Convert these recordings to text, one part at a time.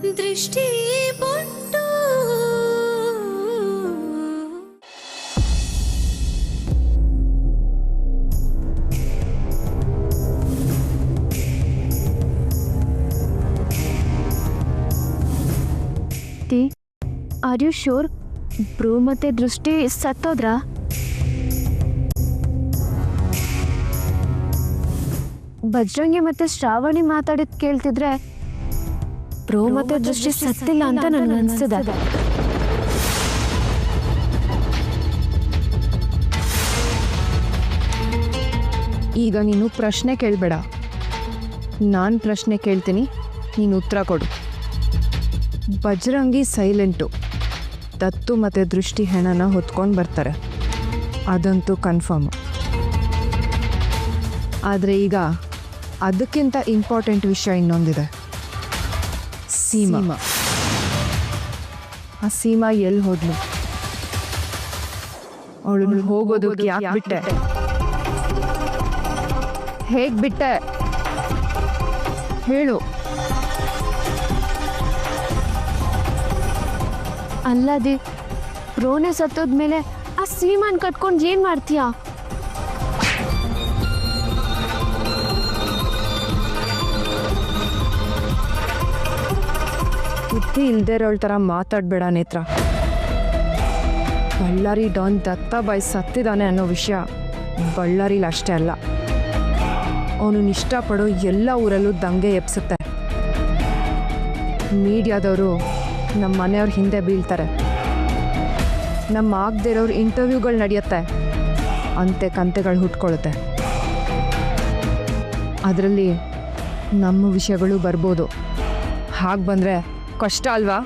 ದೃಷ್ಟಿ ಬೊಟ್ಟು are you sure ಬ್ರೂ ಮತ್ತೆ ದೃಷ್ಟಿ ಸತ್ತೋದ್ರಾ? ಬಜ್ರಂಗಿ ಮತ್ತೆ ಶ್ರಾವಣಿ ಮಾತಾಡಿದ್ ಕೇಳ್ತಿದ್ರೆ ಬ್ರೂ ಮತ್ತೆ ದೃಷ್ಟಿ ಸತ್ತಿಲ್ಲ ಅಂತ ನನ್ಗೆ ಅನ್ಸಿದೆ. ಈಗ ನೀನು ಪ್ರಶ್ನೆ ಕೇಳಬೇಡ, ನಾನು ಪ್ರಶ್ನೆ ಕೇಳ್ತೀನಿ, ನೀನು ಉತ್ತರ ಕೊಡು. ಬಜರಂಗಿ ಸೈಲೆಂಟು, ದತ್ತು ಮತ್ತು ದೃಷ್ಟಿ ಹೆಣನ ಹೊತ್ಕೊಂಡು ಬರ್ತಾರೆ, ಅದಂತೂ ಕನ್ಫರ್ಮು. ಆದರೆ ಈಗ ಅದಕ್ಕಿಂತ ಇಂಪಾರ್ಟೆಂಟ್ ವಿಷಯ ಇನ್ನೊಂದಿದೆ. ಸೀಮಾ. ಆ ಸೀಮಾ ಎಲ್ಲಿ ಹೋದ್ಲು? ಅವಳು ಹೋಗೋದಕ್ಕೆ ಯಾಕೆ ಬಿಟ್ಟೆ? ಹೇಗೆ ಬಿಟ್ಟೆ ಹೇಳು. ಅಲ್ಲದೆ ಬ್ರೋನೆ ಸತ್ತೋದ್ಮೇಲೆ ಆ ಸೀಮಾನ್ ಕಟ್ಕೊಂಡು ಏನ್ ಮಾಡ್ತೀಯಾ? ಬುದ್ಧಿ ಇಲ್ದೇ ಇರೋಳ ಥರ ಮಾತಾಡಬೇಡ ನೇತ್ರ. ಬಳ್ಳಾರಿ ಡಾನ್ ದತ್ತಾಬಾಯಿ ಸತ್ತಿದ್ದಾನೆ ಅನ್ನೋ ವಿಷಯ ಬಳ್ಳಾರಿಲಿ ಅಷ್ಟೇ ಅಲ್ಲ, ಅವನು ಇಷ್ಟಪಡೋ ಎಲ್ಲ ಊರಲ್ಲೂ ದಂಗೆ ಎಬ್ಸುತ್ತೆ. ಮೀಡಿಯಾದವರು ನಮ್ಮ ಮನೆಯವ್ರ ಹಿಂದೆ ಬೀಳ್ತಾರೆ, ನಮ್ಮ ಆಗದೇ ಇರೋರು ಇಂಟರ್ವ್ಯೂಗಳು ನಡೆಯುತ್ತೆ, ಅಂತೆ ಕಂತೆಗಳು ಹುಟ್ಕೊಳ್ಳುತ್ತೆ. ಅದರಲ್ಲಿ ನಮ್ಮ ವಿಷಯಗಳು ಬರ್ಬೋದು. ಹಾಗೆ ಬಂದರೆ ಕಷ್ಟ ಅಲ್ವಾ?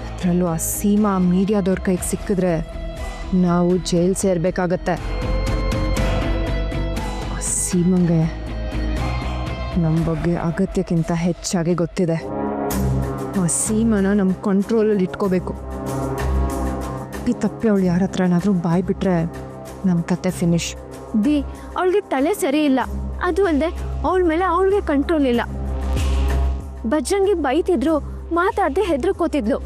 ಅದರಲ್ಲೂ ಆ ಸೀಮಾ ಮೀಡಿಯಾದವ್ರ ಕೈಗೆ ಸಿಕ್ಕಿದ್ರೆ ನಾವು ಜೈಲ್ ಸೇರಬೇಕಾಗತ್ತೆ. ಆ ಸೀಮಂಗೆ ನಮ್ಮ ಬಗ್ಗೆ ಅಗತ್ಯಕ್ಕಿಂತ ಹೆಚ್ಚಾಗಿ ಗೊತ್ತಿದೆ. ಆ ಸೀಮನ ನಮ್ಮ ಕಂಟ್ರೋಲಲ್ಲಿ ಇಟ್ಕೋಬೇಕು. ಈ ತಪ್ಪಿ ಅವಳು ಯಾರ ಹತ್ರ ಏನಾದರೂ ಬಾಯ್ ಬಿಟ್ರೆ ನಮ್ಮ ಕತೆ ಫಿನಿಶ್. ಅವಳಿಗೆ ತಲೆ ಸರಿ ಇಲ್ಲ, ಅದು ಅಲ್ಲದೆ ಅವಳ ಮೇಲೆ ಅವಳಿಗೆ ಕಂಟ್ರೋಲ್ ಇಲ್ಲ. ಬಜ್ರಂಗಿ ಬೈತಿದ್ರು, ಮಾತಾಡದೆ ಹೆದರ್ಕೋತಿದ್ಲು.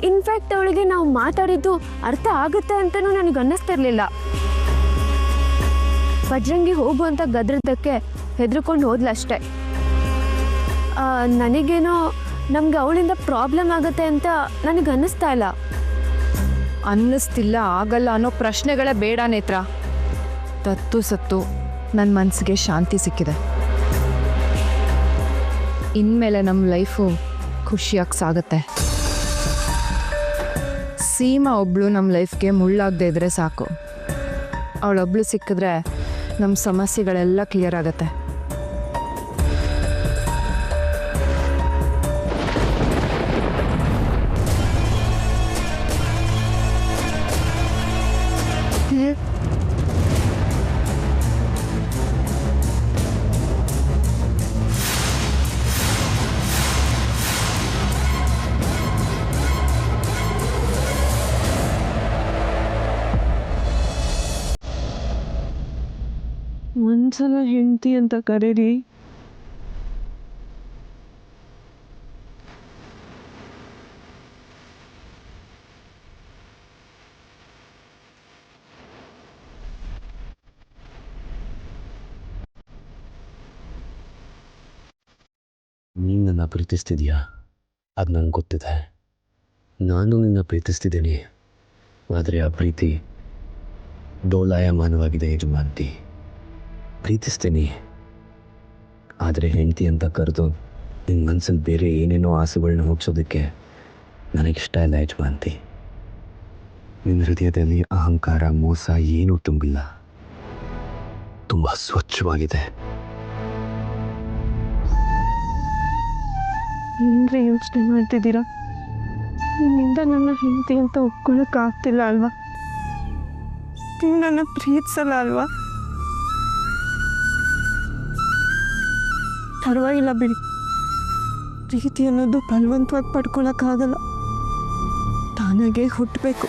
ಇನ್ಫ್ಯಾಕ್ಟ್ ಅವಳಿಗೆ ನಾವು ಮಾತಾಡಿದ್ದು ಅರ್ಥ ಆಗುತ್ತೆ ಅಂತಲೂ ನನಗೆ ಅನ್ನಿಸ್ತಿರ್ಲಿಲ್ಲ. ಬಜ್ರಂಗಿ ಹೋಗುವಂತ ಗದ್ರದಕ್ಕೆ ಹೆದರ್ಕೊಂಡು ಹೋದ್ಲಷ್ಟೆ. ನನಗೇನೋ ನಮ್ಗೆ ಅವಳಿಂದ ಪ್ರಾಬ್ಲಮ್ ಆಗುತ್ತೆ ಅಂತ ನನಗೆ ಅನ್ನಿಸ್ತಾ ಇಲ್ಲ. ಅನ್ನಿಸ್ತಿಲ್ಲ, ಆಗಲ್ಲ ಅನ್ನೋ ಪ್ರಶ್ನೆಗಳೇ ಬೇಡ ನೇತ್ರ. ತತ್ತು ಸತ್ತು ನನ್ನ ಮನಸ್ಸಿಗೆ ಶಾಂತಿ ಸಿಕ್ಕಿದೆ. ಇನ್ಮೇಲೆ ನಮ್ಮ ಲೈಫು ಖುಷಿಯಾಗಿ ಸಾಗುತ್ತೆ. ಸೀಮಾ ಒಬ್ಳು ನಮ್ಮ ಲೈಫ್ಗೆ ಮುಳ್ಳಾಗದೇ ಇದ್ರೆ ಸಾಕು. ಅವಳೊಬ್ಳು ಸಿಕ್ಕಿದ್ರೆ ನಮ್ಮ ಸಮಸ್ಯೆಗಳೆಲ್ಲ ಕ್ಲಿಯರ್ ಆಗುತ್ತೆ. ಒಂದ್ಸಲ ಹೆಂಡತಿ ಅಂತ ಕರೀರಿ. ನೀನು ನನ್ನ ಪ್ರೀತಿಸ್ತಿದೀಯಾ? ಅದು ನಂಗೆ ಗೊತ್ತಿದೆ. ನಾನು ನಿನ್ನ ಪ್ರೀತಿಸ್ತಿದ್ದೀನಿ, ಆದರೆ ಆ ಪ್ರೀತಿ ಡೋಲಾಯಮಾನವಾಗಿದೆ ಯಜಮಾನ್ತಿ. ಪ್ರೀತಿಸ್ತೀನಿ, ಆದರೆ ಹೆಂಡತಿ ಅಂತ ಕರೆದು ನಿನ್ನ ಮನಸ್ಸಲ್ಲಿ ಬೇರೆ ಏನೇನೋ ಆಸೆಗಳನ್ನ ಹುಟ್ಟಿಸೋದಕ್ಕೆ ನನಗಿಷ್ಟ ಇಲ್ಲ ಯಜಮಾನ್ತಿ. ನಿನ್ನ ಹೃದಯದಲ್ಲಿ ಅಹಂಕಾರ, ಮೋಸ ಏನೂ ತುಂಬಿಲ್ಲ, ತುಂಬ ಸ್ವಚ್ಛವಾಗಿದೆ. ಏನ್ರಿ ಯೋಚನೆ ಮಾಡ್ತಿದ್ದೀರಾ? ನಿನ್ನಿಂದ ನನ್ನ ಹೆಂಡತಿ ಅಂತ ಒಪ್ಕೊಳ್ಳೋಕ್ಕಾಗ್ತಿಲ್ಲ ಅಲ್ವಾ? ನೀವು ನನ್ನ ಪ್ರೀತಿಸಲ್ಲ ಅಲ್ವಾ? ಪರವಾಗಿಲ್ಲ ಬಿಡಿ, ಪ್ರೀತಿ ಅನ್ನೋದು ಬಲವಂತವಾಗಿ ಪಡ್ಕೊಳಕ್ಕಾಗಲ್ಲ, ತಾನಾಗೆ ಹುಟ್ಟಬೇಕು.